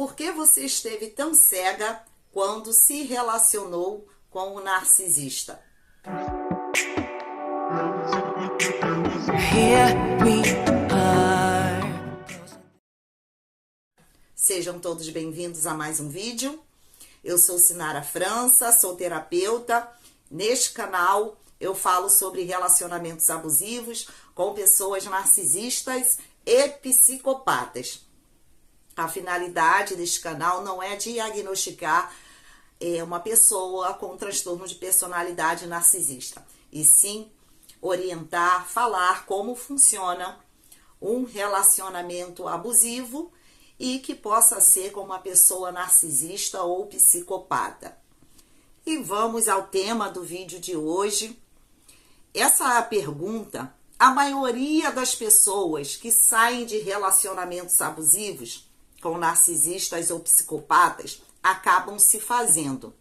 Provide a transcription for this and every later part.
Por que você esteve tão cega quando se relacionou com o narcisista? Here we are. Sejam todos bem-vindos a mais um vídeo. Eu sou Sinara França, sou terapeuta. Neste canal eu falo sobre relacionamentos abusivos com pessoas narcisistas e psicopatas. A finalidade deste canal não é diagnosticar uma pessoa com transtorno de personalidade narcisista, e sim orientar, falar como funciona um relacionamento abusivo e que possa ser com uma pessoa narcisista ou psicopata. E vamos ao tema do vídeo de hoje. Essa pergunta, a maioria das pessoas que saem de relacionamentos abusivos com narcisistas ou psicopatas acabam se fazendo.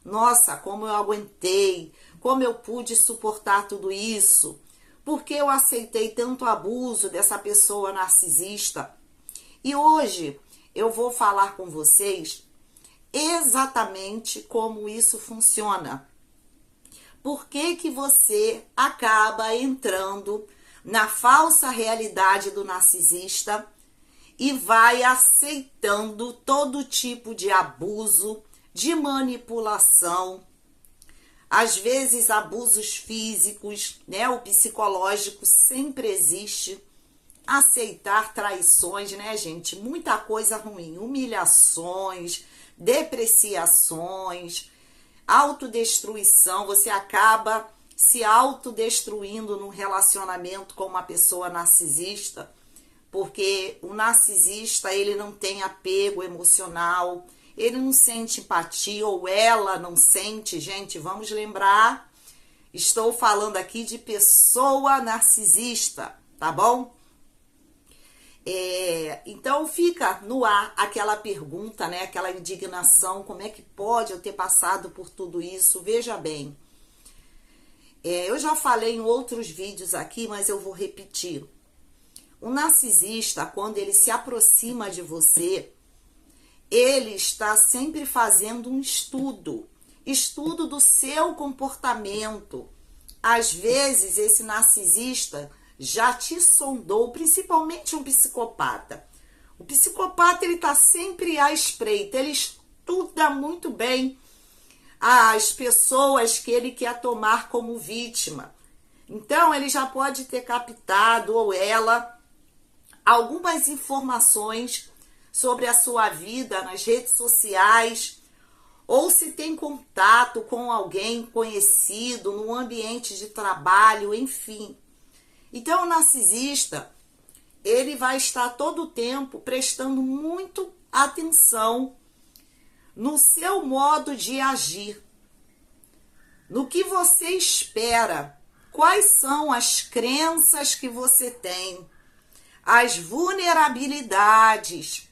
Nossa, como eu aguentei, como eu pude suportar tudo isso, por que eu aceitei tanto abuso dessa pessoa narcisista? E hoje eu vou falar com vocês exatamente como isso funciona. Por que que você acaba entrando na falsa realidade do narcisista e vai aceitando todo tipo de abuso, de manipulação, às vezes abusos físicos, né? O psicológico sempre existe. Aceitar traições, né, gente? Muita coisa ruim, humilhações, depreciações, autodestruição. Você acaba se autodestruindo num relacionamento com uma pessoa narcisista, porque o narcisista, ele não tem apego emocional, ele não sente empatia, ou ela não sente. Gente, vamos lembrar, estou falando aqui de pessoa narcisista, tá bom? Então fica no ar aquela pergunta, né? Aquela indignação, como é que pode eu ter passado por tudo isso? Veja bem, eu já falei em outros vídeos aqui, mas eu vou repetir. O narcisista, quando ele se aproxima de você, ele está sempre fazendo um estudo do seu comportamento. Às vezes, esse narcisista já te sondou, principalmente um psicopata. O psicopata, ele está sempre à espreita, ele estuda muito bem as pessoas que ele quer tomar como vítima. Então, ele já pode ter captado, ou ela, algumas informações sobre a sua vida nas redes sociais, ou se tem contato com alguém conhecido no ambiente de trabalho, enfim. Então, o narcisista, ele vai estar todo o tempo prestando muito atenção no seu modo de agir, no que você espera, quais são as crenças que você tem, as vulnerabilidades,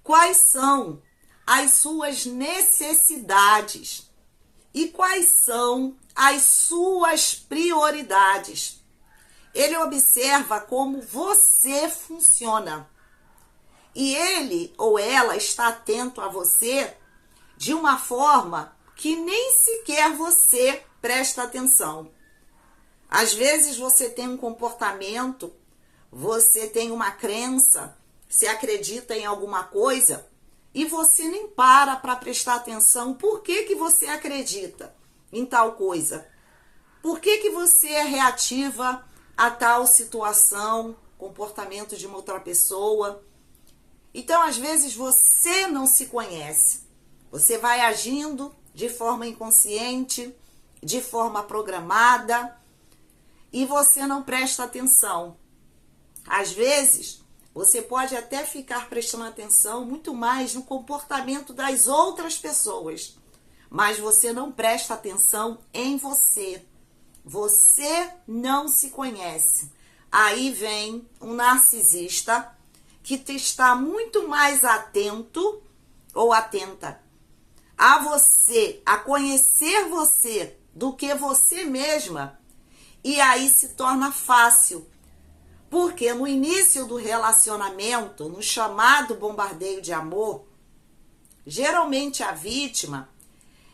quais são as suas necessidades e quais são as suas prioridades. Ele observa como você funciona. E ele ou ela está atento a você de uma forma que nem sequer você presta atenção. Às vezes você tem um comportamento, você tem uma crença, você acredita em alguma coisa e você nem para prestar atenção. Por que que você acredita em tal coisa? Por que que você é reativa a tal situação, comportamento de uma outra pessoa? Então, às vezes, você não se conhece. Você vai agindo de forma inconsciente, de forma programada, e você não presta atenção. Às vezes, você pode até ficar prestando atenção muito mais no comportamento das outras pessoas, mas você não presta atenção em você. Você não se conhece. Aí vem um narcisista que está muito mais atento ou atenta a você, a conhecer você do que você mesma, e aí se torna fácil Porque no início do relacionamento, no chamado bombardeio de amor, geralmente a vítima,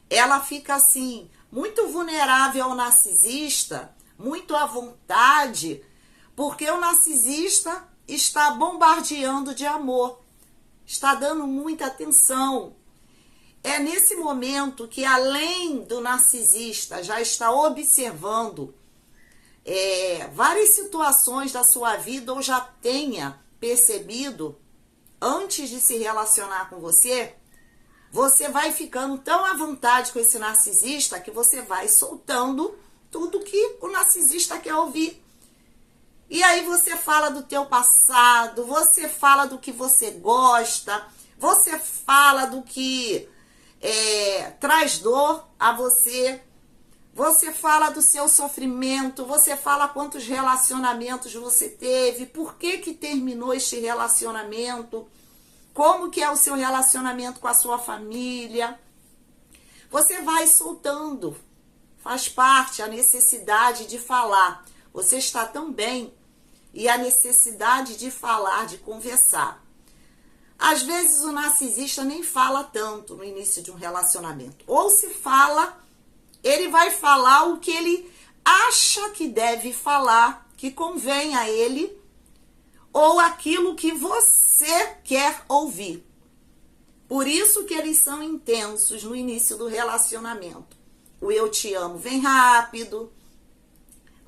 ela fica assim, muito vulnerável ao narcisista, muito à vontade, porque o narcisista está bombardeando de amor, está dando muita atenção. É nesse momento que, além do narcisista, já está observando várias situações da sua vida ou já tenha percebido antes de se relacionar com você, você vai ficando tão à vontade com esse narcisista que você vai soltando tudo que o narcisista quer ouvir. E aí você fala do teu passado, você fala do que você gosta, você fala do que traz dor a você, você fala do seu sofrimento, você fala quantos relacionamentos você teve, por que terminou este relacionamento, como que é o seu relacionamento com a sua família. Você vai soltando, faz parte a necessidade de falar. Você está tão bem e a necessidade de falar, de conversar. Às vezes o narcisista nem fala tanto no início de um relacionamento. Ou se fala, ele vai falar o que ele acha que deve falar, que convém a ele, ou aquilo que você quer ouvir. Por isso que eles são intensos no início do relacionamento. O eu te amo vem rápido,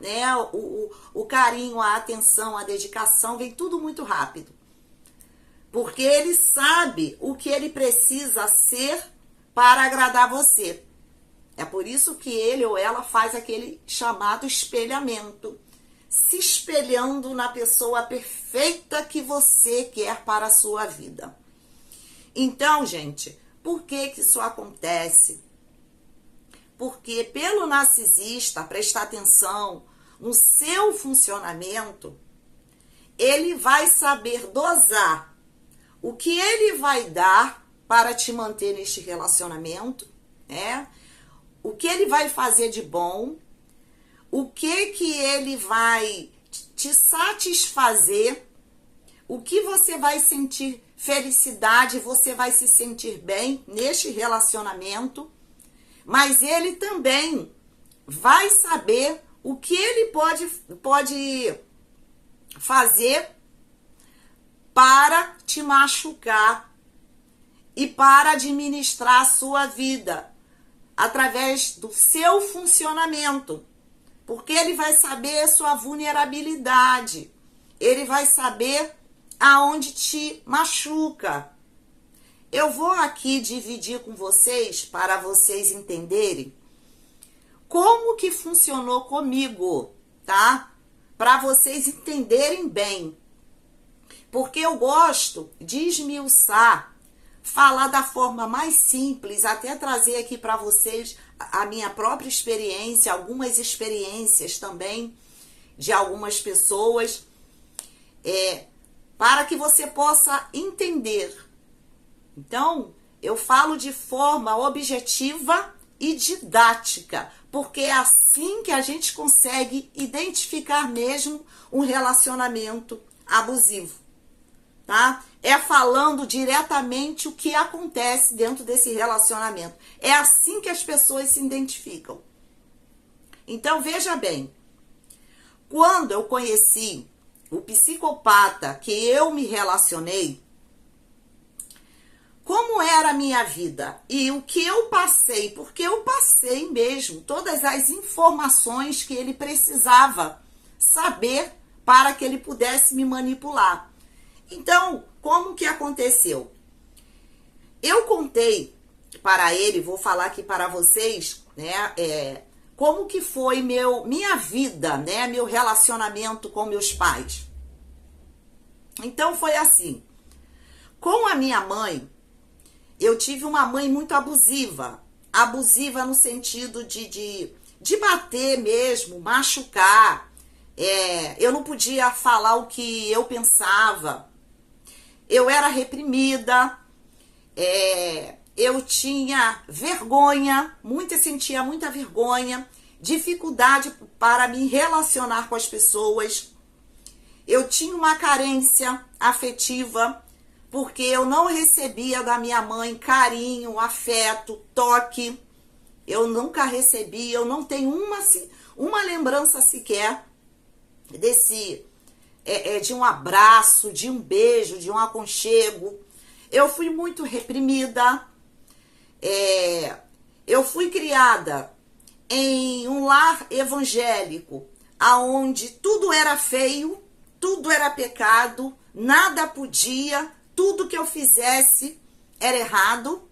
né? O carinho, a atenção, a dedicação, vem tudo muito rápido. Porque ele sabe o que ele precisa ser para agradar você. É por isso que ele ou ela faz aquele chamado espelhamento, se espelhando na pessoa perfeita que você quer para a sua vida. Então, gente, por que isso acontece? Porque pelo narcisista prestar atenção no seu funcionamento, ele vai saber dosar o que ele vai dar para te manter neste relacionamento, né? O que ele vai fazer de bom, o que ele vai te satisfazer, o que você vai sentir felicidade, você vai se sentir bem neste relacionamento, mas ele também vai saber o que ele pode fazer para te machucar e para administrar a sua vida através do seu funcionamento. Porque ele vai saber a sua vulnerabilidade, ele vai saber aonde te machuca. Eu vou aqui dividir com vocês, para vocês entenderem, como que funcionou comigo, tá? Para vocês entenderem bem. Porque eu gosto de esmiuçar, falar da forma mais simples, até trazer aqui para vocês a minha própria experiência, algumas experiências também de algumas pessoas, para que você possa entender. Então, eu falo de forma objetiva e didática, porque é assim que a gente consegue identificar mesmo um relacionamento abusivo, tá? É falando diretamente o que acontece dentro desse relacionamento. É assim que as pessoas se identificam. Então, veja bem, quando eu conheci o psicopata que eu me relacionei, como era a minha vida e o que eu passei, porque eu passei mesmo todas as informações que ele precisava saber para que ele pudesse me manipular. Então, como que aconteceu? Eu contei para ele, vou falar aqui para vocês, né, como que foi minha vida, né, meu relacionamento com meus pais. Então, foi assim. Com a minha mãe, eu tive uma mãe muito abusiva. Abusiva no sentido de bater mesmo, machucar. Eu não podia falar o que eu pensava. Eu era reprimida. Eu tinha vergonha, sentia muita vergonha, dificuldade para me relacionar com as pessoas. Eu tinha uma carência afetiva, porque eu não recebia da minha mãe carinho, afeto, toque. Eu nunca recebi, eu não tenho uma lembrança sequer de um abraço, de um beijo, de um aconchego. Eu fui muito reprimida. Eu fui criada em um lar evangélico, aonde tudo era feio, tudo era pecado, nada podia, tudo que eu fizesse era errado.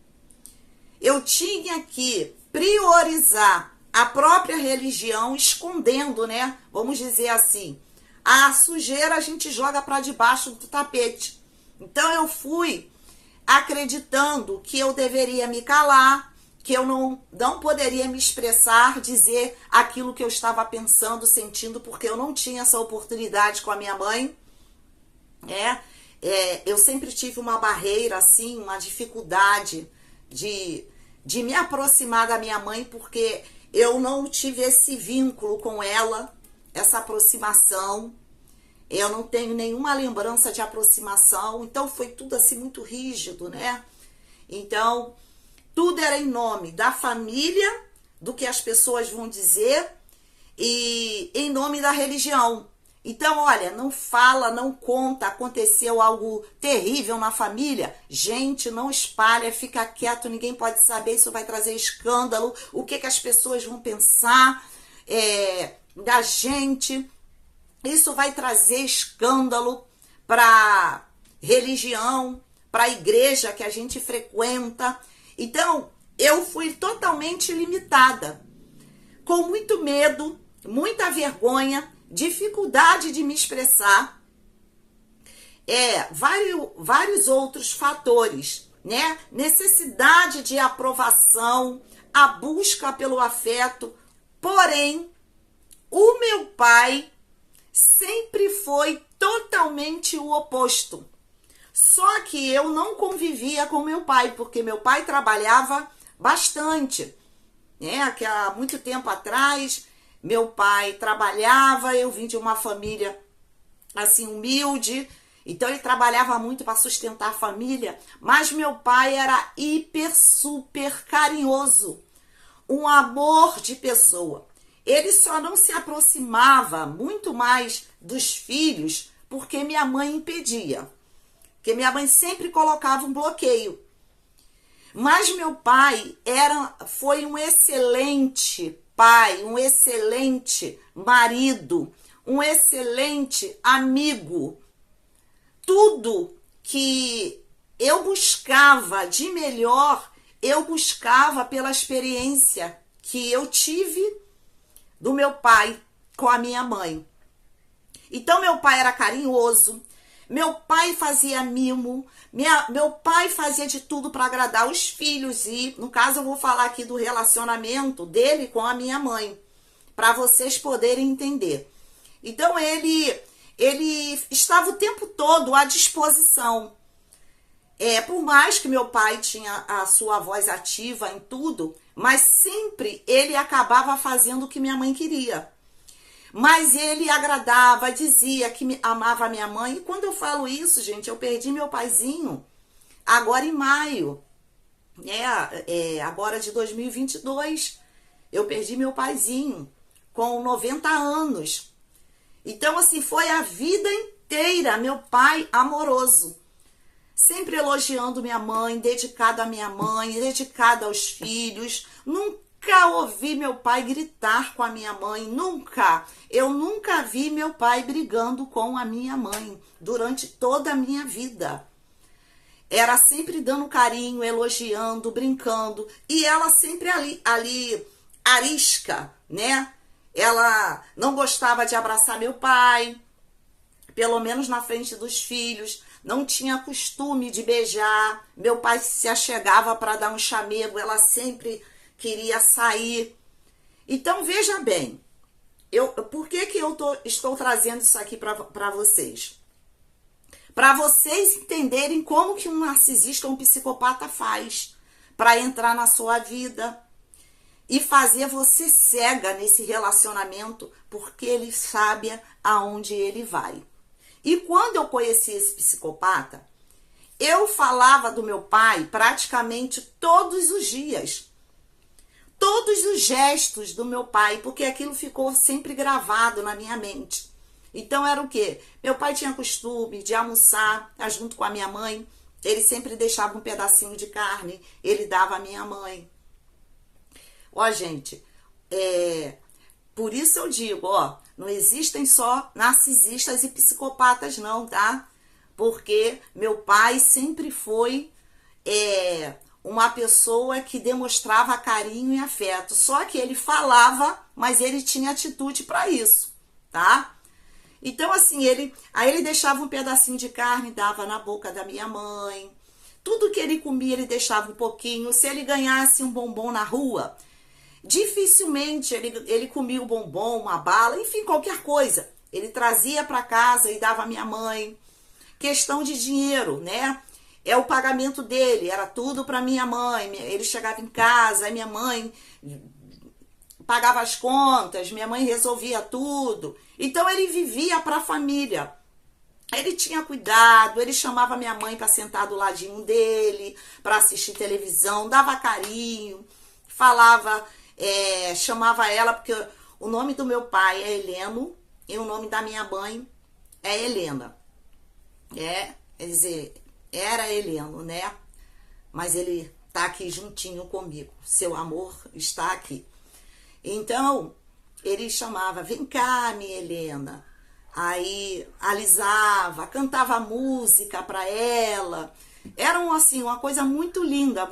Eu tinha que priorizar a própria religião, escondendo, né? Vamos dizer assim, a sujeira a gente joga para debaixo do tapete. Então eu fui acreditando que eu deveria me calar, que eu não poderia me expressar, dizer aquilo que eu estava pensando, sentindo, porque eu não tinha essa oportunidade com a minha mãe. Eu sempre tive uma barreira, assim, uma dificuldade de me aproximar da minha mãe, porque eu não tive esse vínculo com ela, essa aproximação. Eu não tenho nenhuma lembrança de aproximação, então foi tudo assim muito rígido, né? Então, tudo era em nome da família, do que as pessoas vão dizer, e em nome da religião. Então, olha, não fala, não conta, aconteceu algo terrível na família, gente, não espalha, fica quieto, ninguém pode saber, isso vai trazer escândalo, o que as pessoas vão pensar da gente. Isso vai trazer escândalo para religião, para a igreja que a gente frequenta. Então, eu fui totalmente limitada, com muito medo, muita vergonha, dificuldade de me expressar, vários outros fatores, né? Necessidade de aprovação, a busca pelo afeto. Porém, o meu pai sempre foi totalmente o oposto. Só que eu não convivia com meu pai, porque meu pai trabalhava bastante, né? Que há muito tempo atrás, meu pai trabalhava, eu vim de uma família assim humilde, então ele trabalhava muito para sustentar a família, mas meu pai era hiper, super carinhoso, um amor de pessoa. Ele só não se aproximava muito mais dos filhos porque minha mãe impedia. Porque minha mãe sempre colocava um bloqueio. Mas meu pai foi um excelente pai, um excelente marido, um excelente amigo. Tudo que eu buscava de melhor, eu buscava pela experiência que eu tive do meu pai com a minha mãe. Então, meu pai era carinhoso, meu pai fazia mimo, meu pai fazia de tudo para agradar os filhos. E, no caso, eu vou falar aqui do relacionamento dele com a minha mãe, para vocês poderem entender. Então, ele estava o tempo todo à disposição. Por mais que meu pai tinha a sua voz ativa em tudo, mas sempre ele acabava fazendo o que minha mãe queria. Mas ele agradava, dizia que amava a minha mãe. E quando eu falo isso, gente, eu perdi meu paizinho agora em maio, agora de 2022. Eu perdi meu paizinho com 90 anos. Então, assim, foi a vida inteira meu pai amoroso. Sempre elogiando minha mãe, dedicado à minha mãe, dedicado aos filhos. Nunca ouvi meu pai gritar com a minha mãe, nunca. Eu nunca vi meu pai brigando com a minha mãe durante toda a minha vida. Era sempre dando carinho, elogiando, brincando. E ela sempre ali arisca, né? Ela não gostava de abraçar meu pai, pelo menos na frente dos filhos. Não tinha costume de beijar. Meu pai se achegava para dar um chamego, ela sempre queria sair. Então, veja bem, por que eu estou trazendo isso aqui para vocês? Para vocês entenderem como que um narcisista ou um psicopata faz para entrar na sua vida e fazer você cega nesse relacionamento, porque ele sabe aonde ele vai. E quando eu conheci esse psicopata, eu falava do meu pai praticamente todos os dias. Todos os gestos do meu pai, porque aquilo ficou sempre gravado na minha mente. Então era o quê? Meu pai tinha costume de almoçar junto com a minha mãe. Ele sempre deixava um pedacinho de carne, ele dava à minha mãe. Ó, gente, por isso eu digo, ó, não existem só narcisistas e psicopatas não, tá? Porque meu pai sempre foi uma pessoa que demonstrava carinho e afeto. Só que ele falava, mas ele tinha atitude para isso, tá? Então, assim, aí ele deixava um pedacinho de carne, dava na boca da minha mãe. Tudo que ele comia, ele deixava um pouquinho. Se ele ganhasse um bombom na rua, dificilmente ele comia o bombom, uma bala, enfim, qualquer coisa. Ele trazia para casa e dava à minha mãe. Questão de dinheiro, né? É o pagamento dele, era tudo para minha mãe. Ele chegava em casa, aí minha mãe pagava as contas, minha mãe resolvia tudo. Então ele vivia para a família. Ele tinha cuidado, ele chamava minha mãe para sentar do ladinho dele, para assistir televisão, dava carinho, falava, chamava ela, porque o nome do meu pai é Heleno e o nome da minha mãe é Helena. Quer dizer, era Heleno, né? Mas ele tá aqui juntinho comigo. Seu amor está aqui. Então, ele chamava, vem cá, minha Helena. Aí, alisava, cantava música para ela. Era, assim, uma coisa muito linda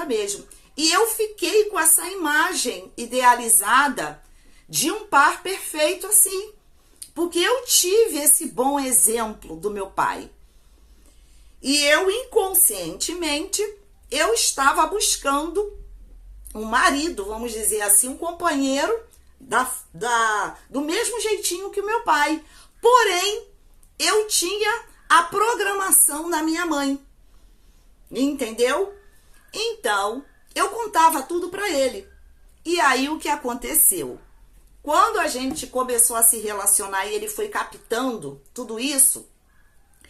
mesmo. E eu fiquei com essa imagem idealizada de um par perfeito assim. Porque eu tive esse bom exemplo do meu pai. E eu, inconscientemente, eu estava buscando um marido, vamos dizer assim, um companheiro do mesmo jeitinho que o meu pai. Porém, eu tinha a programação da minha mãe. Entendeu? Então, eu contava tudo para ele. E aí, o que aconteceu? Quando a gente começou a se relacionar e ele foi captando tudo isso,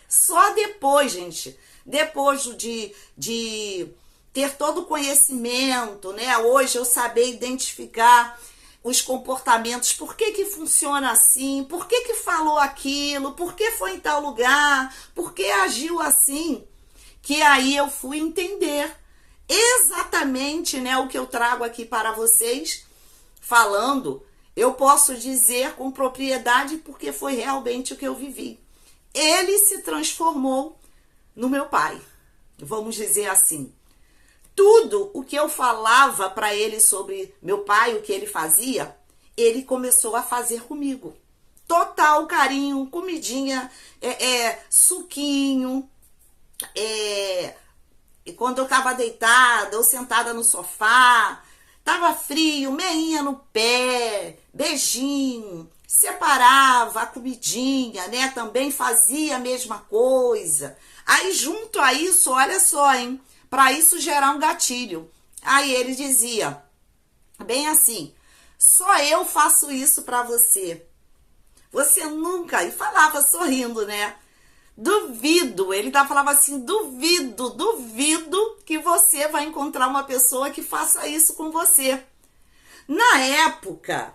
só depois, gente, depois de ter todo o conhecimento, né? Hoje eu saber identificar os comportamentos, por que funciona assim, por que falou aquilo, por que foi em tal lugar, por que agiu assim, que aí eu fui entender exatamente, né, o que eu trago aqui para vocês, falando, eu posso dizer com propriedade porque foi realmente o que eu vivi. Ele se transformou no meu pai, vamos dizer assim. Tudo o que eu falava para ele sobre meu pai, o que ele fazia, ele começou a fazer comigo. Total carinho, comidinha, suquinho, e quando eu estava deitada ou sentada no sofá, estava frio, meinha no pé, beijinho, separava a comidinha, né? Também fazia a mesma coisa. Aí, junto a isso, olha só, hein? Para isso gerar um gatilho. Aí ele dizia, bem assim, só eu faço isso para você. Você nunca... E falava sorrindo, né? Duvido, ele falava assim, duvido que você vai encontrar uma pessoa que faça isso com você. Na época,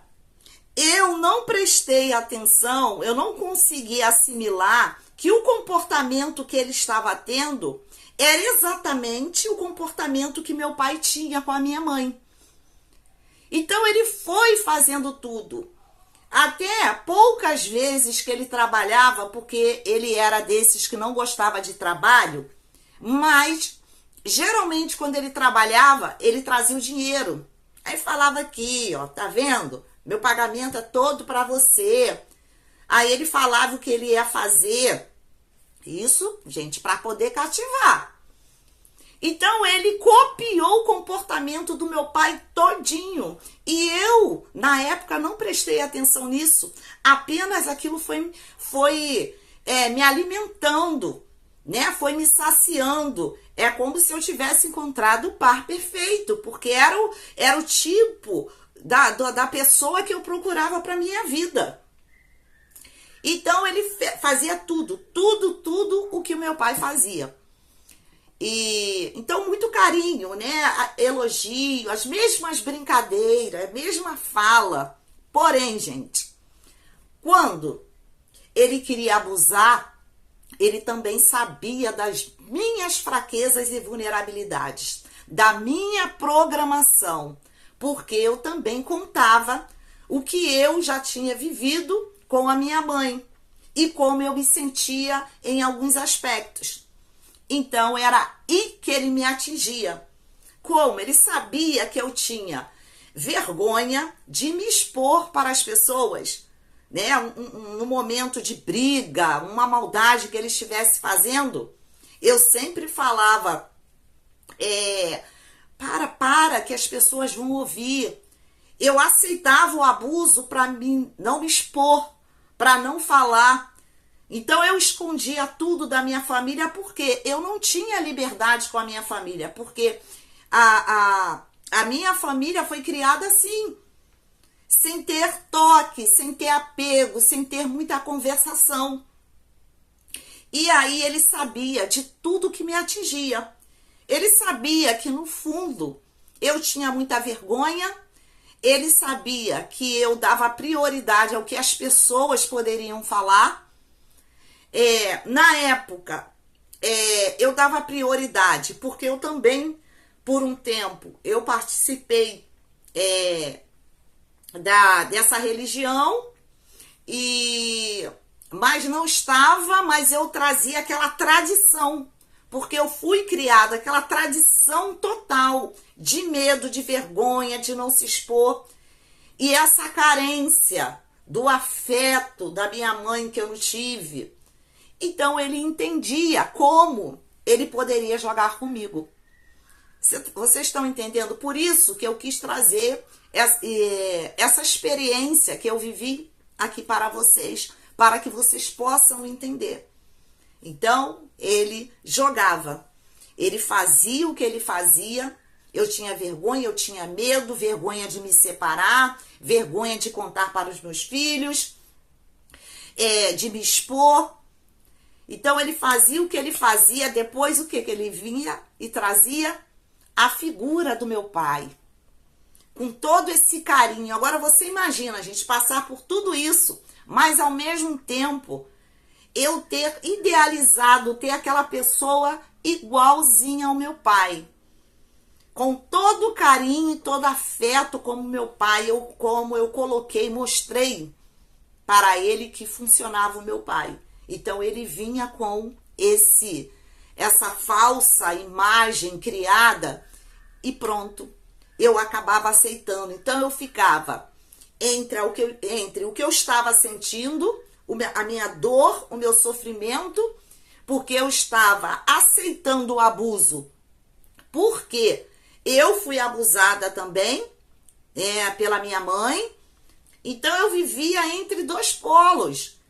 eu não prestei atenção, eu não consegui assimilar que o comportamento que ele estava tendo era exatamente o comportamento que meu pai tinha com a minha mãe. Então ele foi fazendo tudo. Até poucas vezes que ele trabalhava, porque ele era desses que não gostava de trabalho, mas geralmente quando ele trabalhava, ele trazia o dinheiro. Aí falava aqui, ó, tá vendo? Meu pagamento é todo para você. Aí ele falava o que ele ia fazer. Isso, gente, para poder cativar. Então ele copiou o comportamento do meu pai todinho. E eu, na época, não prestei atenção nisso. Apenas aquilo foi me alimentando, né? Foi me saciando. É como se eu tivesse encontrado o par perfeito, porque era o tipo da pessoa que eu procurava para minha vida. Então ele fazia tudo o que o meu pai fazia. E então muito carinho, né? Elogio, as mesmas brincadeiras, a mesma fala. Porém, gente, quando ele queria abusar, ele também sabia das minhas fraquezas e vulnerabilidades, da minha programação, porque eu também contava o que eu já tinha vivido com a minha mãe e como eu me sentia em alguns aspectos. Então era aí que ele me atingia. Como? Ele sabia que eu tinha vergonha de me expor para as pessoas, né? No momento de briga, uma maldade que ele estivesse fazendo, eu sempre falava, para que as pessoas vão ouvir. Eu aceitava o abuso para não me expor, para não falar. Então eu escondia tudo da minha família porque eu não tinha liberdade com a minha família, porque a minha família foi criada assim, sem ter toque, sem ter apego, sem ter muita conversação. E aí ele sabia de tudo que me atingia. Ele sabia que no fundo eu tinha muita vergonha. Ele sabia que eu dava prioridade ao que as pessoas poderiam falar. Na época, eu dava prioridade, porque eu também, por um tempo, eu participei dessa religião, mas não estava, mas eu trazia aquela tradição, porque eu fui criada, aquela tradição total de medo, de vergonha, de não se expor, e essa carência do afeto da minha mãe que eu não tive. Então ele entendia como ele poderia jogar comigo. Vocês estão entendendo? Por isso que eu quis trazer essa experiência que eu vivi aqui para vocês, para que vocês possam entender. Então ele jogava, ele fazia o que ele fazia. Eu tinha vergonha, eu tinha medo, vergonha de me separar, vergonha de contar para os meus filhos, de me expor. Então ele fazia o que ele fazia, depois o que ele vinha e trazia? A figura do meu pai. Com todo esse carinho. Agora você imagina, a gente passar por tudo isso, mas ao mesmo tempo eu ter idealizado, ter aquela pessoa igualzinha ao meu pai. Com todo o carinho e todo afeto como meu pai, como eu coloquei, mostrei para ele que funcionava o meu pai. Então ele vinha com essa falsa imagem criada e pronto, eu acabava aceitando. Então eu ficava entre o que eu estava sentindo, a minha dor, o meu sofrimento, porque eu estava aceitando o abuso, porque eu fui abusada também pela minha mãe. Então eu vivia entre dois polos.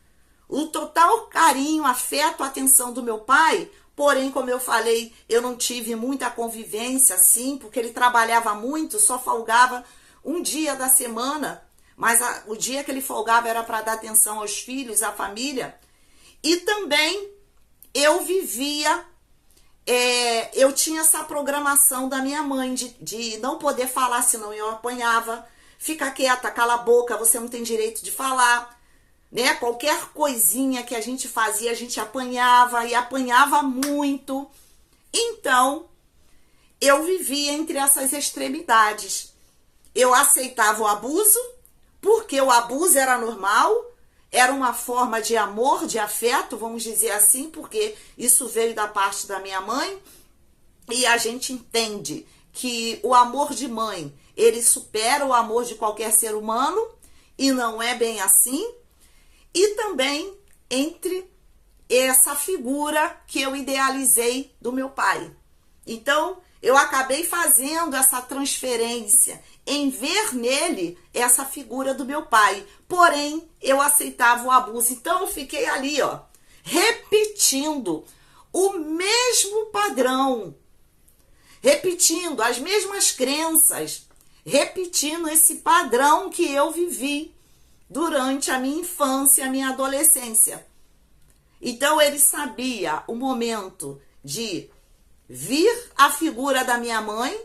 O total carinho, afeto, atenção do meu pai, porém, como eu falei, eu não tive muita convivência, assim, porque ele trabalhava muito, só folgava um dia da semana, mas o dia que ele folgava era para dar atenção aos filhos, à família. E também eu vivia, eu tinha essa programação da minha mãe de não poder falar, senão eu apanhava. Fica quieta, cala a boca, você não tem direito de falar. Né? Qualquer coisinha que a gente fazia, a gente apanhava e apanhava muito. Então, eu vivia entre essas extremidades. Eu aceitava o abuso, porque o abuso era normal, era uma forma de amor, de afeto, vamos dizer assim, porque isso veio da parte da minha mãe, e a gente entende que o amor de mãe, ele supera o amor de qualquer ser humano, e não é bem assim. E também entre essa figura que eu idealizei do meu pai. Então, eu acabei fazendo essa transferência em ver nele essa figura do meu pai. Porém, eu aceitava o abuso. Então, eu fiquei ali, repetindo o mesmo padrão, repetindo as mesmas crenças, repetindo esse padrão que eu vivi durante a minha infância, a minha adolescência. Então ele sabia o momento de vir a figura da minha mãe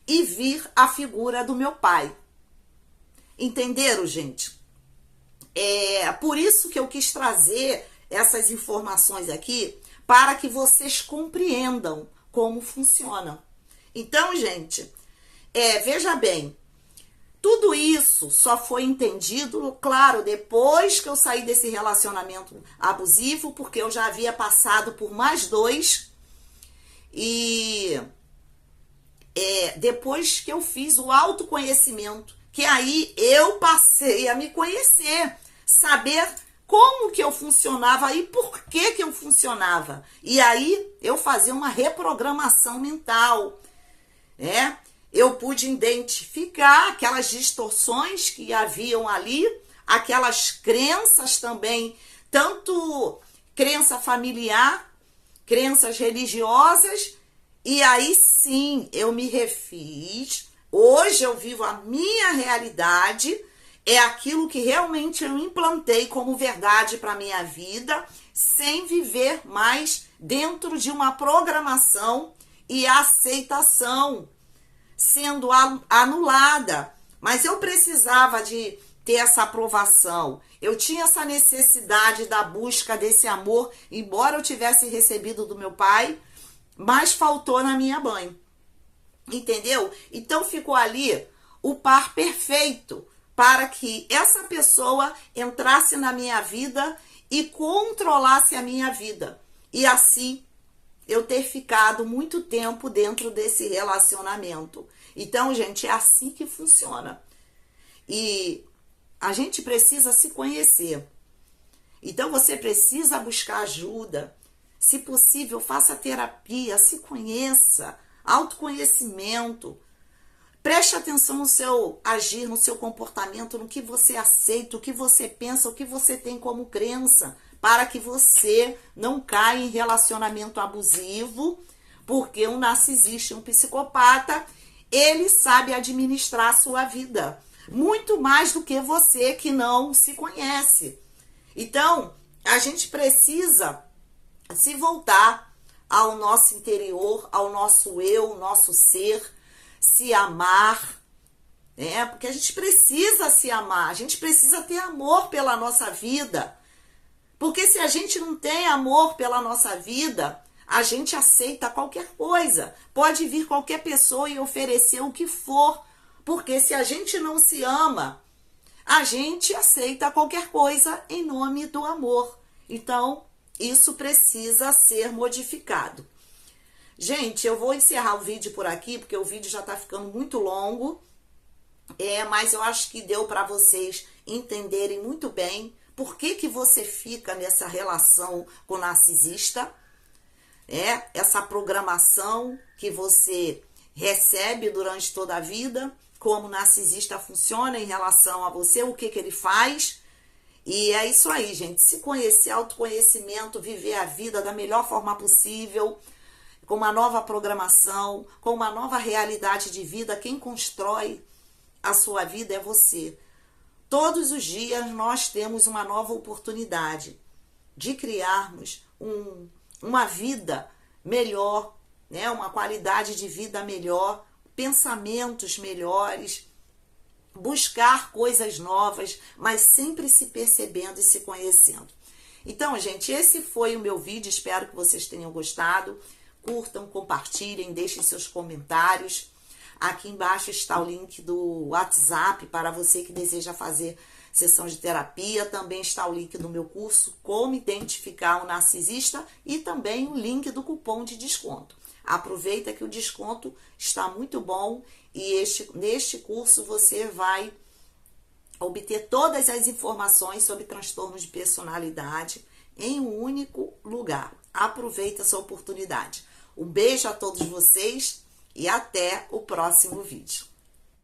e vir a figura do meu pai. Entenderam, gente? É por isso que eu quis trazer essas informações aqui, para que vocês compreendam como funciona. Então, gente, veja bem, tudo isso só foi entendido, claro, depois que eu saí desse relacionamento abusivo, porque eu já havia passado por mais 2, e depois que eu fiz o autoconhecimento, que aí eu passei a me conhecer, saber como que eu funcionava e por que eu funcionava. E aí eu fazia uma reprogramação mental, né? Eu pude identificar aquelas distorções que haviam ali, aquelas crenças também, tanto crença familiar, crenças religiosas, e aí sim eu me refiz. Hoje eu vivo a minha realidade, é aquilo que realmente eu implantei como verdade para a minha vida, sem viver mais dentro de uma programação e aceitação sendo anulada. Mas eu precisava de ter essa aprovação. Eu tinha essa necessidade da busca desse amor, embora eu tivesse recebido do meu pai, mas faltou na minha mãe. Entendeu? Então ficou ali o par perfeito para que essa pessoa entrasse na minha vida e controlasse a minha vida. E assim eu ter ficado muito tempo dentro desse relacionamento. Então, gente, é assim que funciona. E a gente precisa se conhecer. Então, você precisa buscar ajuda. Se possível, faça terapia, se conheça, autoconhecimento. Preste atenção no seu agir, no seu comportamento, no que você aceita, o que você pensa, o que você tem como crença, para que você não caia em relacionamento abusivo, porque um narcisista, um psicopata, ele sabe administrar a sua vida, muito mais do que você que não se conhece. Então, a gente precisa se voltar ao nosso interior, ao nosso eu, nosso ser, se amar, né? Porque a gente precisa se amar, a gente precisa ter amor pela nossa vida. Porque se a gente não tem amor pela nossa vida, a gente aceita qualquer coisa. Pode vir qualquer pessoa e oferecer o que for. Porque se a gente não se ama, a gente aceita qualquer coisa em nome do amor. Então, isso precisa ser modificado. Gente, eu vou encerrar o vídeo por aqui, porque o vídeo já tá ficando muito longo. Mas eu acho que deu para vocês entenderem muito bem por que você fica nessa relação com o narcisista. Essa programação que você recebe durante toda a vida, como o narcisista funciona em relação a você, o que ele faz. E é isso aí, gente. Se conhecer, autoconhecimento, viver a vida da melhor forma possível, com uma nova programação, com uma nova realidade de vida. Quem constrói a sua vida é você. Todos os dias nós temos uma nova oportunidade de criarmos uma vida melhor, né? Uma qualidade de vida melhor, pensamentos melhores, buscar coisas novas, mas sempre se percebendo e se conhecendo. Então, gente, esse foi o meu vídeo. Espero que vocês tenham gostado. Curtam, compartilhem, deixem seus comentários. Aqui embaixo está o link do WhatsApp para você que deseja fazer sessão de terapia. Também está o link do meu curso Como Identificar um Narcisista e também o link do cupom de desconto. Aproveita que o desconto está muito bom e neste curso você vai obter todas as informações sobre transtornos de personalidade em um único lugar. Aproveita essa oportunidade. Um beijo a todos vocês e até o próximo vídeo.